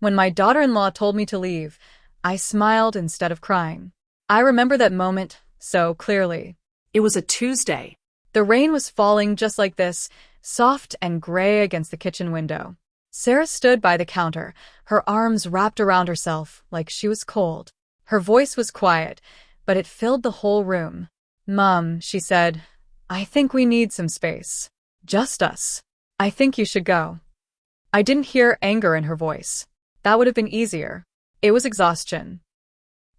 When my daughter-in-law told me to leave, I smiled instead of crying. I remember that moment so clearly. It was a Tuesday. The rain was falling just like this, soft and gray against the kitchen window. Sarah stood by the counter, her arms wrapped around herself like she was cold. Her voice was quiet, but it filled the whole room. "Mom," she said, "I think we need some space. Just us. I think you should go." I didn't hear anger in her voice. That would have been easier. It was exhaustion.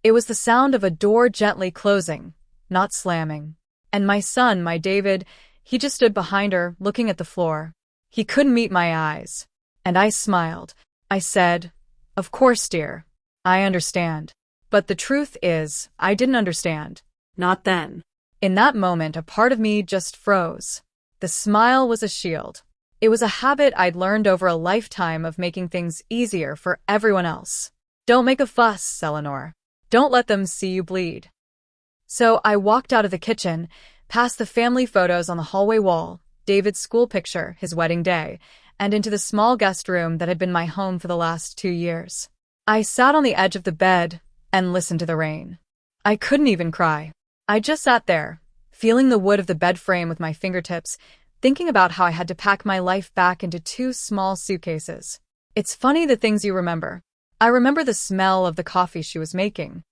It was the sound of a door gently closing, not slamming. And my son, my David, he just stood behind her, looking at the floor. He couldn't meet my eyes. And I smiled. I said, "Of course, dear. I understand." But the truth is, I didn't understand. Not then. In that moment, a part of me just froze. The smile was a shield. It was a habit I'd learned over a lifetime of making things easier for everyone else. Don't make a fuss, Eleanor. Don't let them see you bleed. So I walked out of the kitchen, past the family photos on the hallway wall, David's school picture, his wedding day, and into the small guest room that had been my home for the last 2 years. I sat on the edge of the bed and listened to the rain. I couldn't even cry. I just sat there, feeling the wood of the bed frame with my fingertips, thinking about how I had to pack my life back into 2 small suitcases. It's funny the things you remember. I remember the smell of the coffee she was making.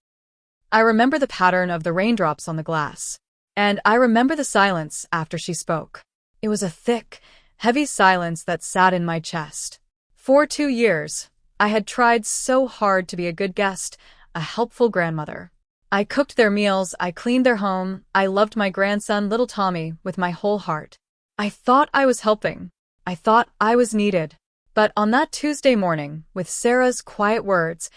I remember the pattern of the raindrops on the glass. And I remember the silence after she spoke. It was a thick, heavy silence that sat in my chest. For 2 years, I had tried so hard to be a good guest, a helpful grandmother. I cooked their meals, I cleaned their home, I loved my grandson, little Tommy, with my whole heart. I thought I was helping. I thought I was needed. But on that Tuesday morning, with Sarah's quiet words,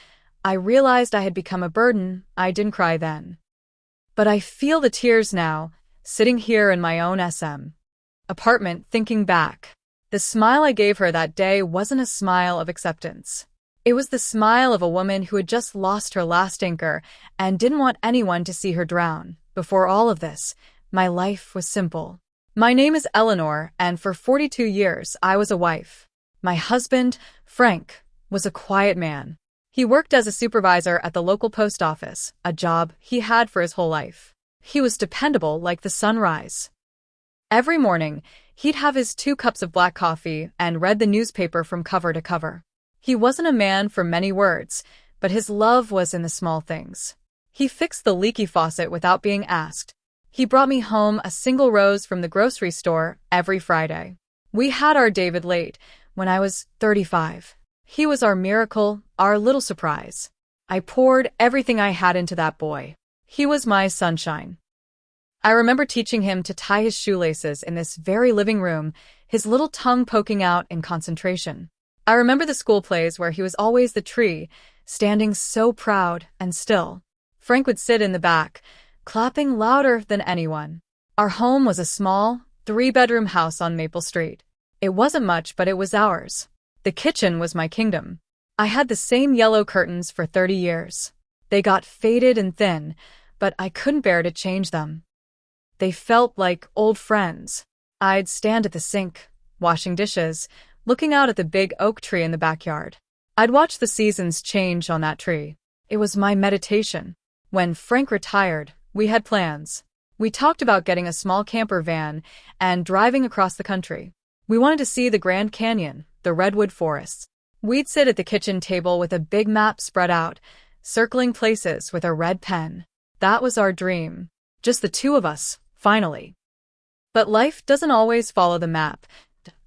I realized I had become a burden. I didn't cry then. But I feel the tears now, sitting here in my own apartment, thinking back. The smile I gave her that day wasn't a smile of acceptance. It was the smile of a woman who had just lost her last anchor and didn't want anyone to see her drown. Before all of this, my life was simple. My name is Eleanor, and for 42 years I was a wife. My husband, Frank, was a quiet man. He worked as a supervisor at the local post office, a job he had for his whole life. He was dependable like the sunrise. Every morning, he'd have his 2 cups of black coffee and read the newspaper from cover to cover. He wasn't a man for many words, but his love was in the small things. He fixed the leaky faucet without being asked. He brought me home a single rose from the grocery store every Friday. We had our David late, when I was 35. He was our miracle, our little surprise. I poured everything I had into that boy. He was my sunshine. I remember teaching him to tie his shoelaces in this very living room, his little tongue poking out in concentration. I remember the school plays where he was always the tree, standing so proud and still. Frank would sit in the back, clapping louder than anyone. Our home was a small, 3-bedroom house on Maple Street. It wasn't much, but it was ours. The kitchen was my kingdom. I had the same yellow curtains for 30 years. They got faded and thin, but I couldn't bear to change them. They felt like old friends. I'd stand at the sink, washing dishes, looking out at the big oak tree in the backyard. I'd watch the seasons change on that tree. It was my meditation. When Frank retired, we had plans. We talked about getting a small camper van and driving across the country. We wanted to see the Grand Canyon, the redwood forests. We'd sit at the kitchen table with a big map spread out, circling places with a red pen. That was our dream. Just the 2 of us, finally. But life doesn't always follow the map.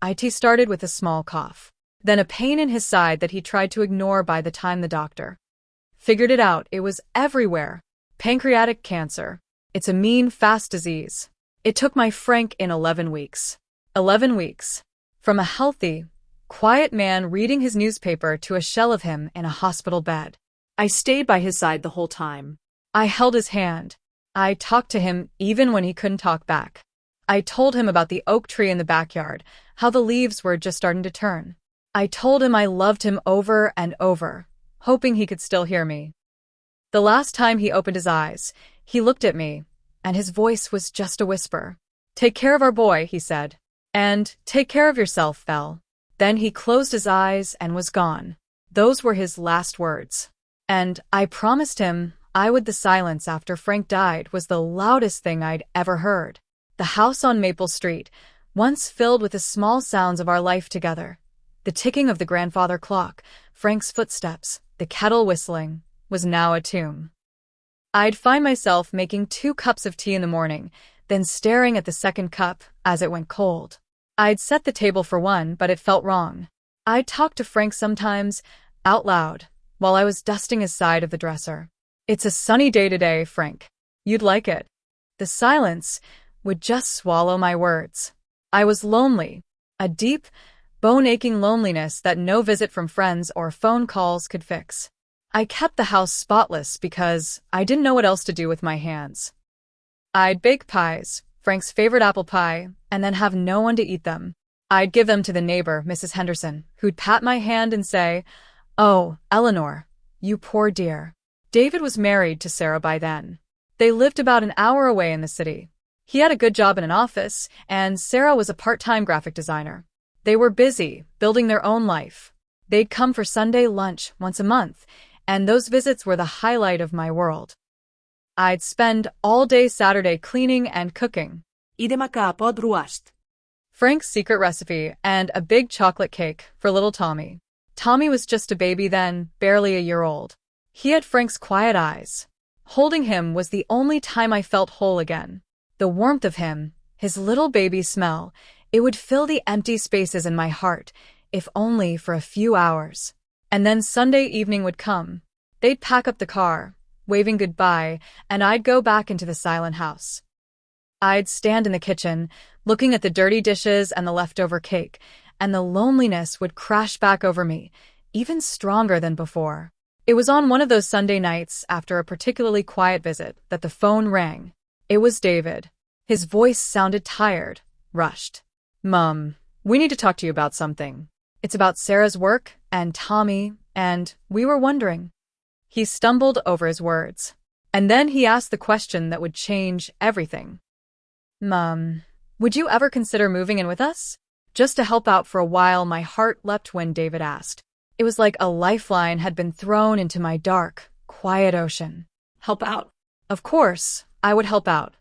IT started with a small cough, then a pain in his side that he tried to ignore. By the time the doctor figured it out, it was everywhere. Pancreatic cancer. It's a mean, fast disease. It took my Frank in 11 weeks. 11 weeks. From a healthy, quiet man reading his newspaper to a shell of him in a hospital bed. I stayed by his side the whole time. I held his hand. I talked to him even when he couldn't talk back. I told him about the oak tree in the backyard, how the leaves were just starting to turn. I told him I loved him over and over, hoping he could still hear me. The last time he opened his eyes, he looked at me, and his voice was just a whisper. "Take care of our boy," he said. "And take care of yourself, Belle." Then he closed his eyes and was gone. Those were his last words. And I promised him I would. The silence after Frank died was the loudest thing I'd ever heard. The house on Maple Street, once filled with the small sounds of our life together, the ticking of the grandfather clock, Frank's footsteps, the kettle whistling, was now a tomb. I'd find myself making 2 cups of tea in the morning, then staring at the second cup as it went cold. I'd set the table for one, but it felt wrong. I'd talk to Frank sometimes, out loud, while I was dusting his side of the dresser. "It's a sunny day today, Frank. You'd like it." The silence would just swallow my words. I was lonely, a deep, bone-aching loneliness that no visit from friends or phone calls could fix. I kept the house spotless because I didn't know what else to do with my hands. I'd bake pies, Frank's favorite apple pie, and then have no one to eat them. I'd give them to the neighbor, Mrs. Henderson, who'd pat my hand and say, "Oh, Eleanor, you poor dear." David was married to Sarah by then. They lived about an hour away in the city. He had a good job in an office, and Sarah was a part-time graphic designer. They were busy, building their own life. They'd come for Sunday lunch once a month, and those visits were the highlight of my world. I'd spend all day Saturday cleaning and cooking. Idema kapod ruast. Frank's secret recipe and a big chocolate cake for little Tommy. Tommy was just a baby then, barely a year old. He had Frank's quiet eyes. Holding him was the only time I felt whole again. The warmth of him, his little baby smell, it would fill the empty spaces in my heart, if only for a few hours. And then Sunday evening would come. They'd pack up the car, waving goodbye, and I'd go back into the silent house. I'd stand in the kitchen, looking at the dirty dishes and the leftover cake, and the loneliness would crash back over me, even stronger than before. It was on one of those Sunday nights, after a particularly quiet visit, that the phone rang. It was David. His voice sounded tired, rushed. "Mom, we need to talk to you about something. It's about Sarah's work, and Tommy, and we were wondering." He stumbled over his words. And then he asked the question that would change everything. "Mom, would you ever consider moving in with us? Just to help out for a while." My heart leapt when David asked. It was like a lifeline had been thrown into my dark, quiet ocean. Help out. Of course, I would help out.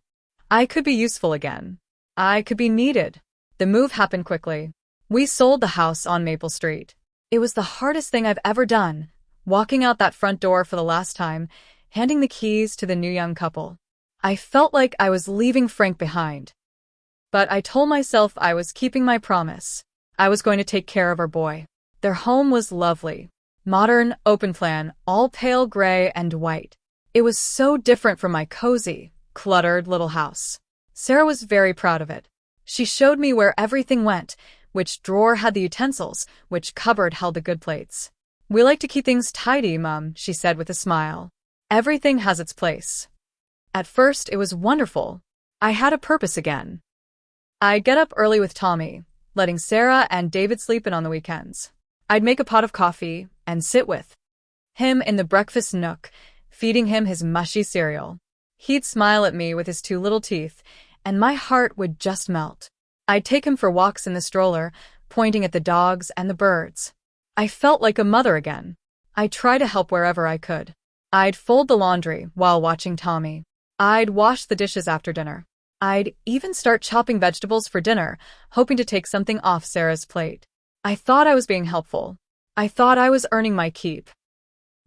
I could be useful again. I could be needed. The move happened quickly. We sold the house on Maple Street. It was the hardest thing I've ever done, walking out that front door for the last time, handing the keys to the new young couple. I felt like I was leaving Frank behind. But I told myself I was keeping my promise. I was going to take care of our boy. Their home was lovely. Modern, open plan, all pale gray and white. It was so different from my cozy, cluttered little house. Sarah was very proud of it. She showed me where everything went, which drawer had the utensils, which cupboard held the good plates. "We like to keep things tidy, Mom," she said with a smile. "Everything has its place." At first, it was wonderful. I had a purpose again. I'd get up early with Tommy, letting Sarah and David sleep in on the weekends. I'd make a pot of coffee and sit with him in the breakfast nook, feeding him his mushy cereal. He'd smile at me with his 2 little teeth, and my heart would just melt. I'd take him for walks in the stroller, pointing at the dogs and the birds. I felt like a mother again. I'd try to help wherever I could. I'd fold the laundry while watching Tommy. I'd wash the dishes after dinner. I'd even start chopping vegetables for dinner, hoping to take something off Sarah's plate. I thought I was being helpful. I thought I was earning my keep.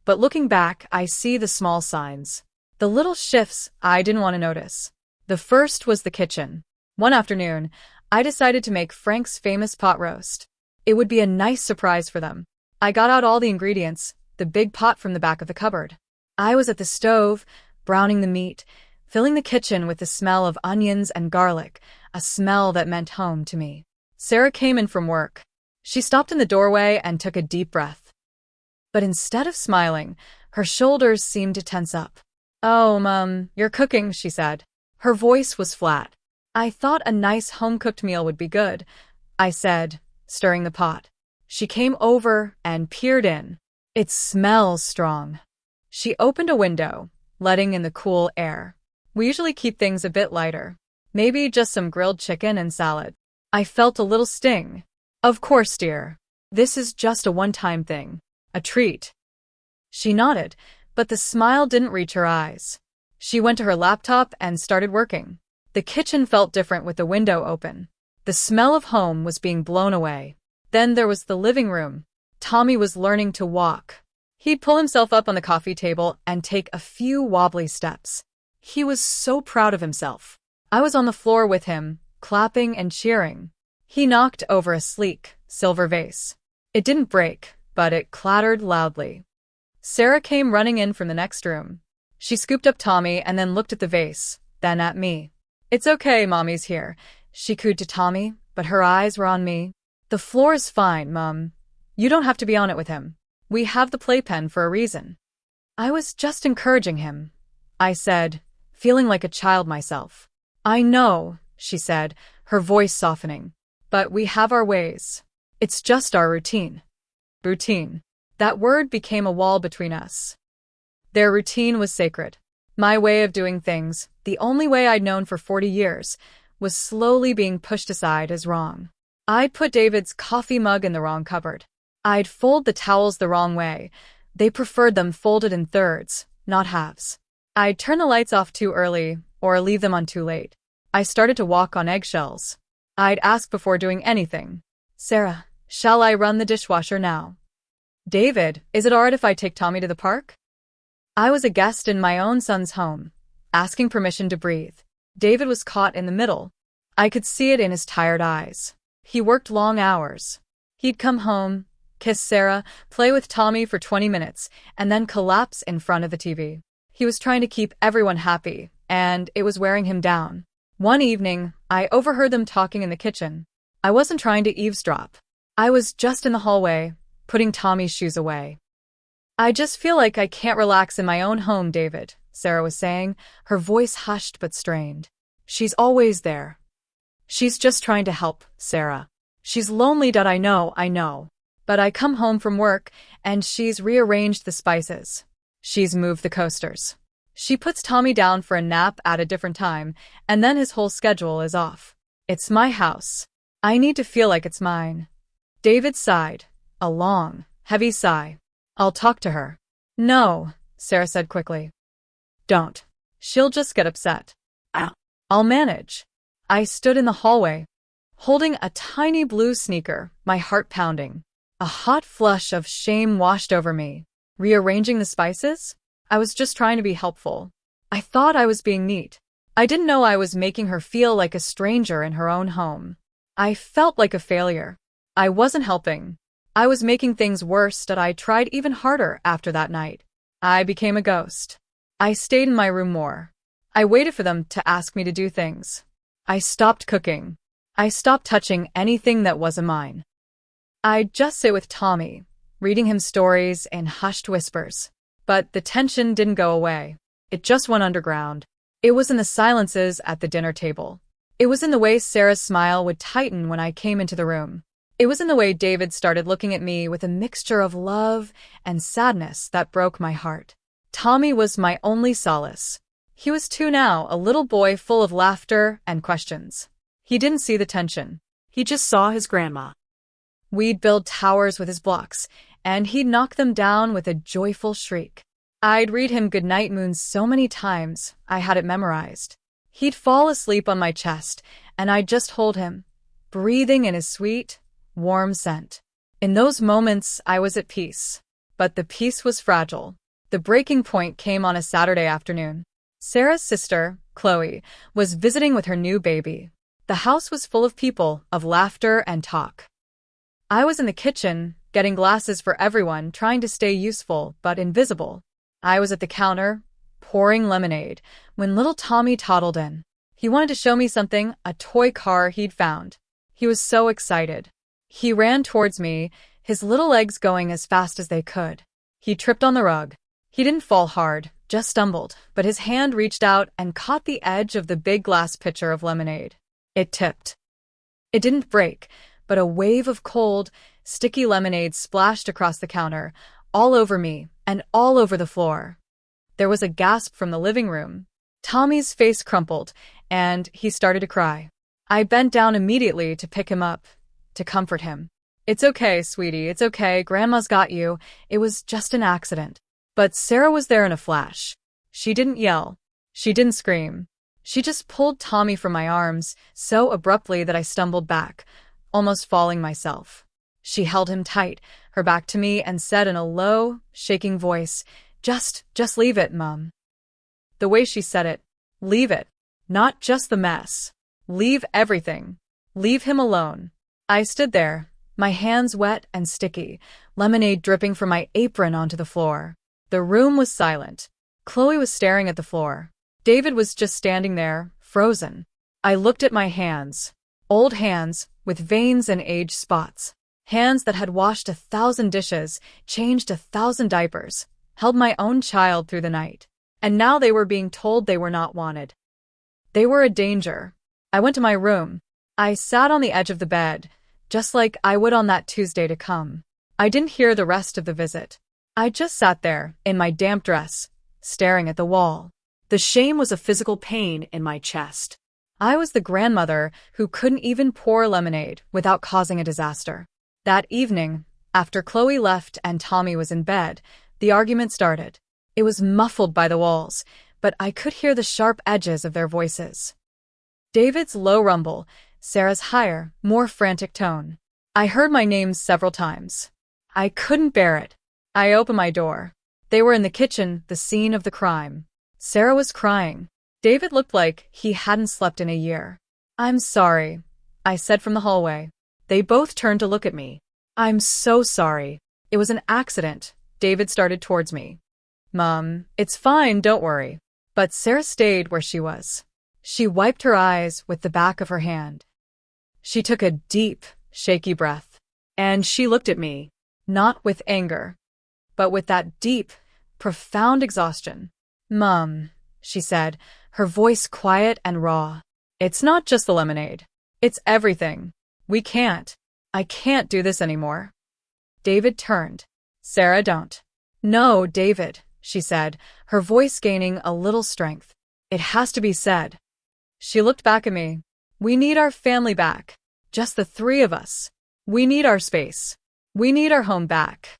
But looking back, I see the small signs. The little shifts I didn't want to notice. The first was the kitchen. One afternoon, I decided to make Frank's famous pot roast. It would be a nice surprise for them. I got out all the ingredients, the big pot from the back of the cupboard. I was at the stove, browning the meat, filling the kitchen with the smell of onions and garlic, a smell that meant home to me. Sarah came in from work. She stopped in the doorway and took a deep breath. But instead of smiling, her shoulders seemed to tense up. "Oh, Mom, you're cooking," she said. Her voice was flat. "I thought a nice home-cooked meal would be good," I said, stirring the pot. She came over and peered in. "It smells strong." She opened a window, letting in the cool air. We usually keep things a bit lighter. Maybe just some grilled chicken and salad. I felt a little sting. "Of course, dear. This is just a one-time thing. A treat. She nodded, but the smile didn't reach her eyes. She went to her laptop and started working. The kitchen felt different with the window open. The smell of home was being blown away. Then there was the living room. Tommy was learning to walk. He'd pull himself up on the coffee table and take a few wobbly steps. He was so proud of himself. I was on the floor with him, clapping and cheering. He knocked over a sleek, silver vase. It didn't break, but it clattered loudly. Sarah came running in from the next room. She scooped up Tommy and then looked at the vase, then at me. "It's okay, Mommy's here," she cooed to Tommy, but her eyes were on me. "The floor is fine, Mum. You don't have to be on it with him. We have the playpen for a reason." I was just encouraging him, I said, feeling like a child myself. "I know," she said, her voice softening. "But we have our ways. It's just our routine." Routine. That word became a wall between us. Their routine was sacred. My way of doing things, the only way I'd known for 40 years, was slowly being pushed aside as wrong. I'd put David's coffee mug in the wrong cupboard. I'd fold the towels the wrong way. They preferred them folded in thirds, not halves. I'd turn the lights off too early or leave them on too late. I started to walk on eggshells. I'd ask before doing anything, "Sarah, shall I run the dishwasher now?" "David, is it alright if I take Tommy to the park?" I was a guest in my own son's home, asking permission to breathe. David was caught in the middle. I could see it in his tired eyes. He worked long hours. He'd come home, kiss Sarah, play with Tommy for 20 minutes, and then collapse in front of the TV. He was trying to keep everyone happy, and it was wearing him down. One evening, I overheard them talking in the kitchen. I wasn't trying to eavesdrop. I was just in the hallway, putting Tommy's shoes away. "I just feel like I can't relax in my own home, David," Sarah was saying, her voice hushed but strained. "She's always there. She's just trying to help, Sarah. She's lonely, I know. But I come home from work, and she's rearranged the spices. She's moved the coasters. She puts Tommy down for a nap at a different time, and then his whole schedule is off. It's my house. I need to feel like it's mine." David sighed, a long, heavy sigh. "I'll talk to her." "No," Sarah said quickly. "Don't. She'll just get upset." "I'll manage." I stood in the hallway, holding a tiny blue sneaker, my heart pounding. A hot flush of shame washed over me. Rearranging the spices? I was just trying to be helpful. I thought I was being neat. I didn't know I was making her feel like a stranger in her own home. I felt like a failure. I wasn't helping. I was making things worse, that I tried even harder after that night. I became a ghost. I stayed in my room more. I waited for them to ask me to do things. I stopped cooking. I stopped touching anything that wasn't mine. I'd just sit with Tommy, reading him stories in hushed whispers. But the tension didn't go away. It just went underground. It was in the silences at the dinner table. It was in the way Sarah's smile would tighten when I came into the room. It was in the way David started looking at me with a mixture of love and sadness that broke my heart. Tommy was my only solace. He was 2 now, a little boy full of laughter and questions. He didn't see the tension. He just saw his grandma. We'd build towers with his blocks, and he'd knock them down with a joyful shriek. I'd read him Goodnight Moon so many times, I had it memorized. He'd fall asleep on my chest, and I'd just hold him, breathing in his sweet, warm scent. In those moments, I was at peace. But the peace was fragile. The breaking point came on a Saturday afternoon. Sarah's sister, Chloe, was visiting with her new baby. The house was full of people, of laughter and talk. I was in the kitchen, getting glasses for everyone, trying to stay useful but invisible. I was at the counter, pouring lemonade, when little Tommy toddled in. He wanted to show me something, a toy car he'd found. He was so excited. He ran towards me, his little legs going as fast as they could. He tripped on the rug. He didn't fall hard, just stumbled, but his hand reached out and caught the edge of the big glass pitcher of lemonade. It tipped. It didn't break, but a wave of cold, sticky lemonade splashed across the counter, all over me, and all over the floor. There was a gasp from the living room. Tommy's face crumpled, and he started to cry. I bent down immediately to pick him up, to comfort him. It's okay, sweetie, it's okay, Grandma's got you. It was just an accident. But Sarah was there in a flash. She didn't yell. She didn't scream. She just pulled Tommy from my arms so abruptly that I stumbled back, almost falling myself. She held him tight, her back to me, and said in a low, shaking voice, Just leave it, Mum. The way she said it, leave it. Not just the mess. Leave everything. Leave him alone. I stood there, my hands wet and sticky, lemonade dripping from my apron onto the floor. The room was silent. Chloe was staring at the floor. David was just standing there, frozen. I looked at my hands. Old hands, with veins and age spots. Hands that had washed 1,000 dishes, changed 1,000 diapers, held my own child through the night. And now they were being told they were not wanted. They were a danger. I went to my room. I sat on the edge of the bed, just like I would on that Tuesday to come. I didn't hear the rest of the visit. I just sat there, in my damp dress, staring at the wall. The shame was a physical pain in my chest. I was the grandmother who couldn't even pour lemonade without causing a disaster. That evening, after Chloe left and Tommy was in bed, the argument started. It was muffled by the walls, but I could hear the sharp edges of their voices. David's low rumble, Sarah's higher, more frantic tone. I heard my name several times. I couldn't bear it. I opened my door. They were in the kitchen, the scene of the crime. Sarah was crying. David looked like he hadn't slept in a year. I'm sorry, I said from the hallway. They both turned to look at me. I'm so sorry. It was an accident. David started towards me. Mom, it's fine, don't worry. But Sarah stayed where she was. She wiped her eyes with the back of her hand. She took a deep, shaky breath. And she looked at me, not with anger, but with that deep, profound exhaustion. Mom, she said, her voice quiet and raw. It's not just the lemonade. It's everything. I can't do this anymore. David turned. Sarah, don't. No, David, she said, her voice gaining a little strength. It has to be said. She looked back at me. We need our family back. Just the three of us. We need our space. We need our home back.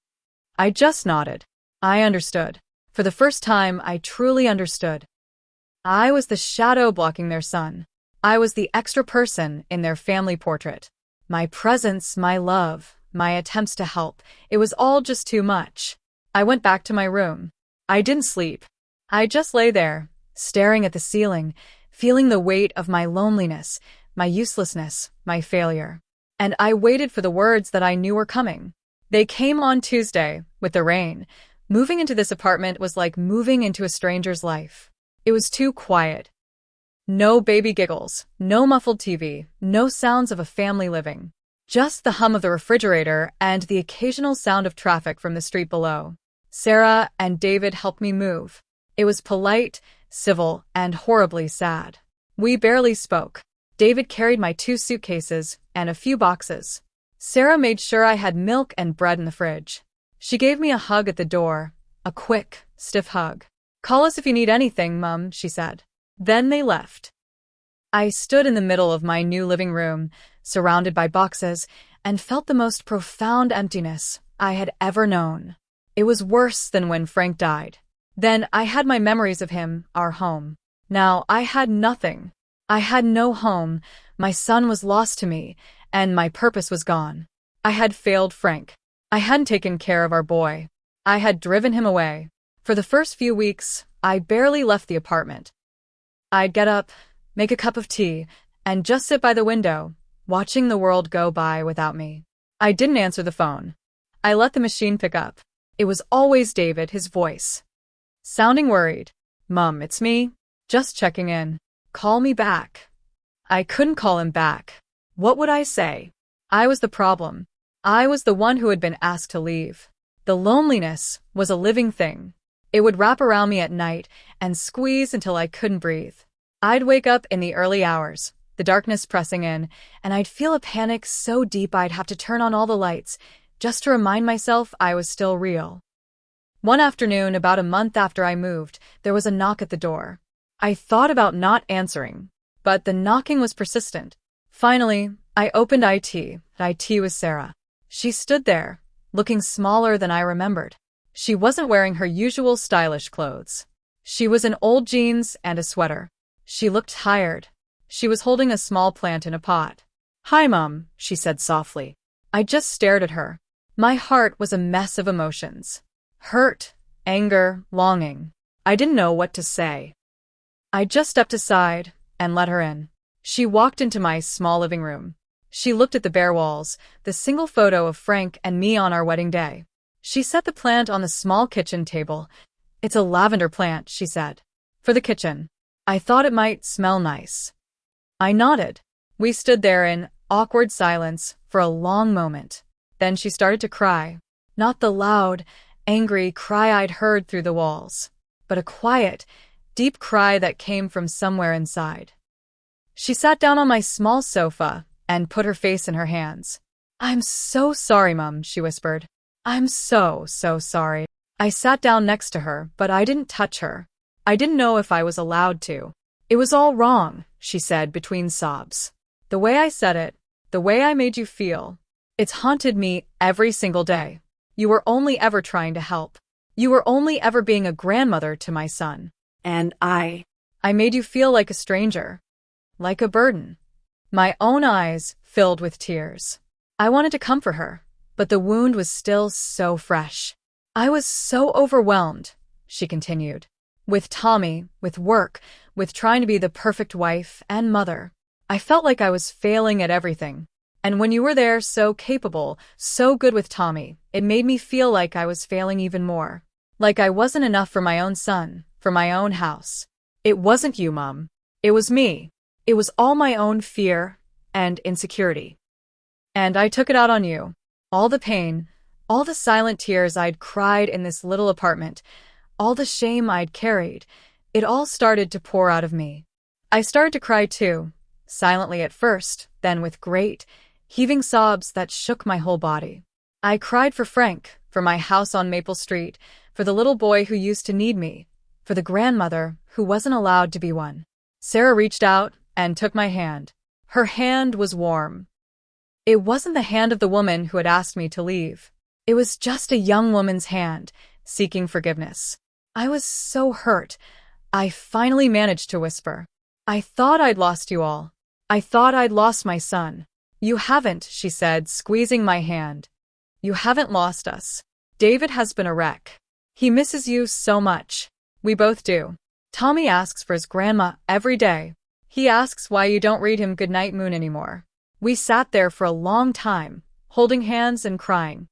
I just nodded. I understood. For the first time, I truly understood. I was the shadow blocking their sun. I was the extra person in their family portrait. My presence, my love, my attempts to help, it was all just too much. I went back to my room. I didn't sleep. I just lay there, staring at the ceiling, feeling the weight of my loneliness, my uselessness, my failure. And I waited for the words that I knew were coming. They came on Tuesday, with the rain. Moving into this apartment was like moving into a stranger's life. It was too quiet. No baby giggles, no muffled TV, no sounds of a family living. Just the hum of the refrigerator and the occasional sound of traffic from the street below. Sarah and David helped me move. It was polite, civil, and horribly sad. We barely spoke. David carried my 2 suitcases and a few boxes. Sarah made sure I had milk and bread in the fridge. She gave me a hug at the door, a quick, stiff hug. Call us if you need anything, Mum, she said. Then they left. I stood in the middle of my new living room, surrounded by boxes, and felt the most profound emptiness I had ever known. It was worse than when Frank died. Then I had my memories of him, our home. Now I had nothing. I had no home, my son was lost to me, and my purpose was gone. I had failed Frank. I hadn't taken care of our boy. I had driven him away. For the first few weeks, I barely left the apartment. I'd get up, make a cup of tea, and just sit by the window, watching the world go by without me. I didn't answer the phone. I let the machine pick up. It was always David, his voice. Sounding worried. Mum, it's me. Just checking in. Call me back. I couldn't call him back. What would I say? I was the problem. I was the one who had been asked to leave. The loneliness was a living thing. It would wrap around me at night and squeeze until I couldn't breathe. I'd wake up in the early hours, the darkness pressing in, and I'd feel a panic so deep I'd have to turn on all the lights, just to remind myself I was still real. One afternoon, about a month after I moved, there was a knock at the door. I thought about not answering, but the knocking was persistent. Finally, I opened IT. IT was Sarah. She stood there, looking smaller than I remembered. She wasn't wearing her usual stylish clothes. She was in old jeans and a sweater. She looked tired. She was holding a small plant in a pot. "Hi, Mom," she said softly. I just stared at her. My heart was a mess of emotions. Hurt, anger, longing. I didn't know what to say. I just stepped aside and let her in. She walked into my small living room. She looked at the bare walls, the single photo of Frank and me on our wedding day. She set the plant on the small kitchen table. "It's a lavender plant," she said. "For the kitchen. I thought it might smell nice." I nodded. We stood there in awkward silence for a long moment. Then she started to cry. Not the loud, angry cry I'd heard through the walls, but a quiet, deep cry that came from somewhere inside. She sat down on my small sofa and put her face in her hands. "I'm so sorry, Mum," she whispered. "I'm so sorry." I sat down next to her, but I didn't touch her. I didn't know if I was allowed to. "It was all wrong," she said between sobs. "The way I said it, the way I made you feel. It's haunted me every single day. You were only ever trying to help. You were only ever being a grandmother to my son. And I made you feel like a stranger. Like a burden." My own eyes filled with tears. I wanted to comfort her, but the wound was still so fresh. "I was so overwhelmed," she continued. "With Tommy, with work, with trying to be the perfect wife and mother. I felt like I was failing at everything. And when you were there, so capable, so good with Tommy, it made me feel like I was failing even more. Like I wasn't enough for my own son, for my own house. It wasn't you, Mum. It was me. It was all my own fear and insecurity. And I took it out on you. All the pain, all the silent tears I'd cried in this little apartment, all the shame I'd carried, it all started to pour out of me. I started to cry too, silently at first, then with great, heaving sobs that shook my whole body. I cried for Frank, for my house on Maple Street, for the little boy who used to need me, for the grandmother who wasn't allowed to be one. Sarah reached out and took my hand. Her hand was warm. It wasn't the hand of the woman who had asked me to leave. It was just a young woman's hand, seeking forgiveness. I was so hurt. I finally managed to whisper. "I thought I'd lost you all. I thought I'd lost my son." "You haven't," she said, squeezing my hand. "You haven't lost us. David has been a wreck. He misses you so much. We both do. Tommy asks for his grandma every day. He asks why you don't read him Goodnight Moon anymore." We sat there for a long time, holding hands and crying.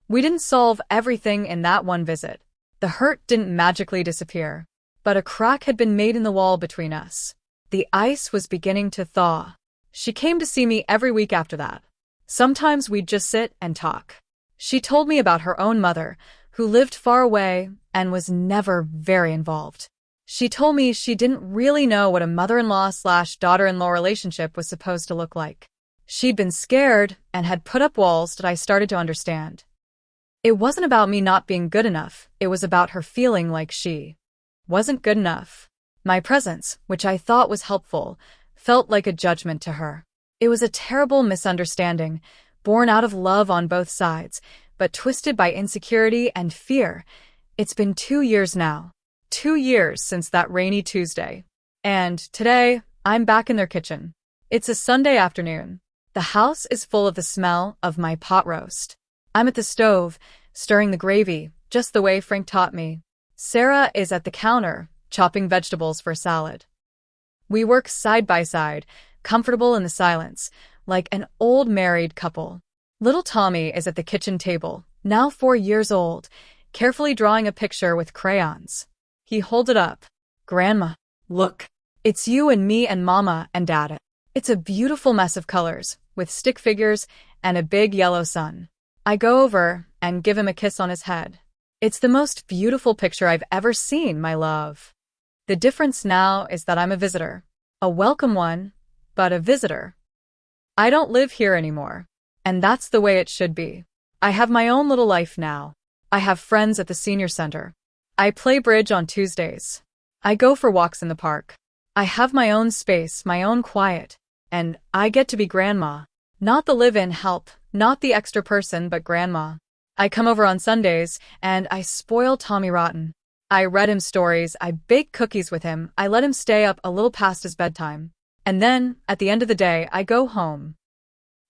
We didn't solve everything in that one visit. The hurt didn't magically disappear, but a crack had been made in the wall between us. The ice was beginning to thaw. She came to see me every week after that. Sometimes we'd just sit and talk. She told me about her own mother, who lived far away and was never very involved. She told me she didn't really know what a mother-in-law/daughter-in-law relationship was supposed to look like. She'd been scared and had put up walls that I started to understand. It wasn't about me not being good enough, it was about her feeling like she wasn't good enough. My presence, which I thought was helpful, felt like a judgment to her. It was a terrible misunderstanding, born out of love on both sides, but twisted by insecurity and fear. It's been 2 years now. 2 years since that rainy Tuesday. And today, I'm back in their kitchen. It's a Sunday afternoon. The house is full of the smell of my pot roast. I'm at the stove, stirring the gravy, just the way Frank taught me. Sarah is at the counter, chopping vegetables for salad. We work side by side, comfortable in the silence, like an old married couple. Little Tommy is at the kitchen table, now 4 years old, carefully drawing a picture with crayons. He holds it up. "Grandma, look. It's you and me and Mama and Dad." It's a beautiful mess of colors, with stick figures and a big yellow sun. I go over and give him a kiss on his head. "It's the most beautiful picture I've ever seen, my love." The difference now is that I'm a visitor. A welcome one, but a visitor. I don't live here anymore. And that's the way it should be. I have my own little life now. I have friends at the senior center. I play bridge on Tuesdays. I go for walks in the park. I have my own space, my own quiet. And I get to be grandma. Not the live-in help, not the extra person, but grandma. I come over on Sundays, and I spoil Tommy rotten. I read him stories, I bake cookies with him, I let him stay up a little past his bedtime. And then, at the end of the day, I go home.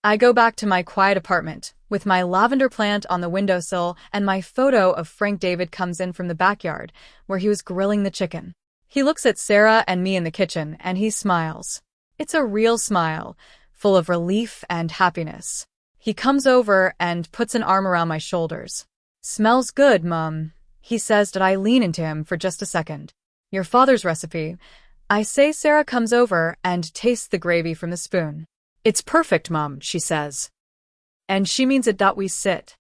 I go back to my quiet apartment, with my lavender plant on the windowsill, and my photo of Frank David comes in from the backyard, where he was grilling the chicken. He looks at Sarah and me in the kitchen, and he smiles. It's a real smile, full of relief and happiness. He comes over and puts an arm around my shoulders. "Smells good, Mum," he says. Did I lean into him for just a second? "Your father's recipe," I say. Sarah comes over and tastes the gravy from the spoon. "It's perfect, Mom," she says. And she means it. We sit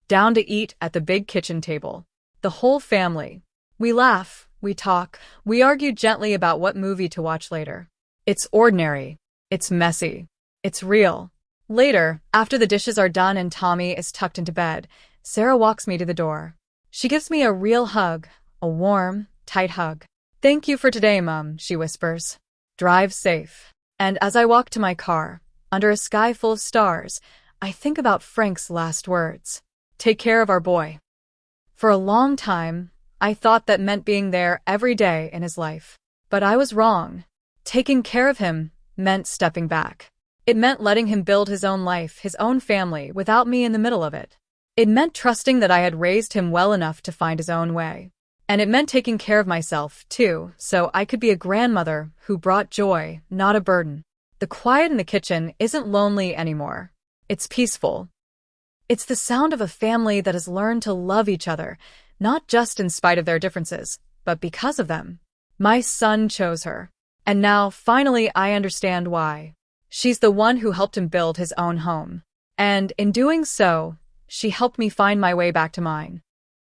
down to eat at the big kitchen table. The whole family. We laugh, we talk, we argue gently about what movie to watch later. It's ordinary. It's messy. It's real. Later, after the dishes are done and Tommy is tucked into bed, Sarah walks me to the door. She gives me a real hug, a warm, tight hug. "Thank you for today, Mum," she whispers. "Drive safe." And as I walk to my car, under a sky full of stars, I think about Frank's last words. Take care of our boy. For a long time, I thought that meant being there every day in his life. But I was wrong. Taking care of him meant stepping back. It meant letting him build his own life, his own family, without me in the middle of it. It meant trusting that I had raised him well enough to find his own way. And it meant taking care of myself, too, so I could be a grandmother who brought joy, not a burden. The quiet in the kitchen isn't lonely anymore. It's peaceful. It's the sound of a family that has learned to love each other, not just in spite of their differences, but because of them. My son chose her. And now, finally, I understand why. She's the one who helped him build his own home. And in doing so, she helped me find my way back to mine.